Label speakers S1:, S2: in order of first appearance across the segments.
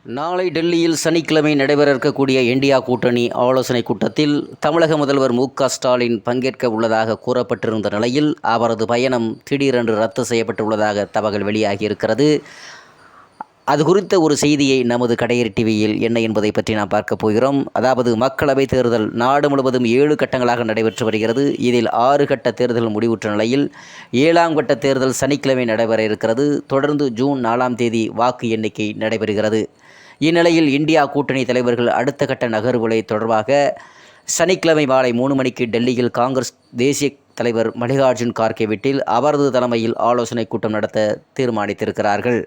S1: நாளை டெல்லியில் சனிக்கிழமை நடைபெற இருக்கக்கூடிய இந்தியா கூட்டணி ஆலோசனை கூட்டத்தில் தமிழக முதல்வர் மு.க.ஸ்டாலின் பங்கேற்க உள்ளதாக கூறப்பட்டிருந்த நிலையில் அவரது பயணம் திடீரென்று ரத்து செய்யப்பட்டுள்ளதாக தகவல் வெளியாகியிருக்கிறது. அது குறித்த ஒரு செய்தியை நமது கடையரி டிவியில் என்ன என்பதை பற்றி நாம் பார்க்க போகிறோம். அதாவது மக்களவைத் தேர்தல் நாடு முழுவதும் 7 கட்டங்களாக நடைபெற்று வருகிறது. இதில் 6 கட்ட தேர்தல் முடிவுற்ற நிலையில் 7ஆம் கட்ட தேர்தல் சனிக்கிழமை நடைபெற இருக்கிறது. தொடர்ந்து ஜூன் 4ஆம் தேதி வாக்கு எண்ணிக்கை நடைபெறுகிறது. இந்நிலையில் இந்தியா கூட்டணி தலைவர்கள் அடுத்த கட்ட நகர்வுகளை தொடர்பாக சனிக்கிழமை மாலை 3 மணிக்கு டெல்லியில் காங்கிரஸ் தேசிய தலைவர் மல்லிகார்ஜுன் கார்கே வீட்டில் அவரது தலைமையில் ஆலோசனை கூட்டம் நடத்த தீர்மானித்திருக்கிறார்கள்.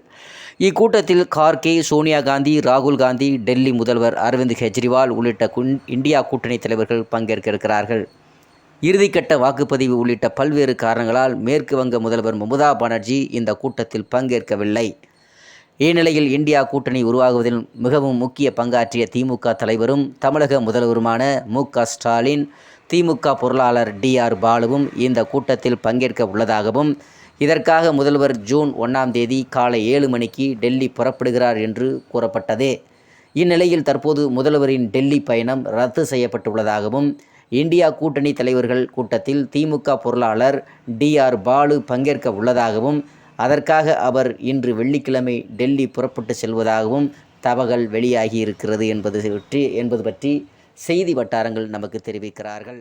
S1: இக்கூட்டத்தில் கார்கே, சோனியா காந்தி, ராகுல் காந்தி, டெல்லி முதல்வர் அரவிந்த் கெஜ்ரிவால் உள்ளிட்ட இந்தியா கூட்டணி தலைவர்கள் பங்கேற்க இருக்கிறார்கள். இறுதிக்கட்ட வாக்குப்பதிவு உள்ளிட்ட பல்வேறு காரணங்களால் மேற்கு வங்க முதல்வர் மம்தா பானர்ஜி இந்த கூட்டத்தில் பங்கேற்கவில்லை. இந்நிலையில் இந்தியா கூட்டணி உருவாகுவதில் மிகவும் முக்கிய பங்காற்றிய திமுக தலைவரும் தமிழக முதல்வருமான மு.க.ஸ்டாலின், திமுக பொருளாளர் டி.ஆர். பாலுவும் இந்த கூட்டத்தில் பங்கேற்க உள்ளதாகவும், இதற்காக முதல்வர் ஜூன் 1ஆம் தேதி காலை 7 மணிக்கு டெல்லி புறப்படுகிறார் என்று கூறப்பட்டது. இந்நிலையில் தற்போது முதல்வரின் டெல்லி பயணம் ரத்து செய்யப்பட்டுள்ளதாகவும், இந்தியா கூட்டணி தலைவர்கள் கூட்டத்தில் திமுக பொருளாளர் டி.ஆர். பாலு பங்கேற்க உள்ளதாகவும், அதற்காக அவர் இன்று வெள்ளிக்கிழமை டெல்லி புறப்பட்டு செல்வதாகவும் தகவல் வெளியாகி இருக்கிறது என்பது பற்றி செய்தி வட்டாரங்கள் நமக்கு தெரிவிக்கிறார்கள்.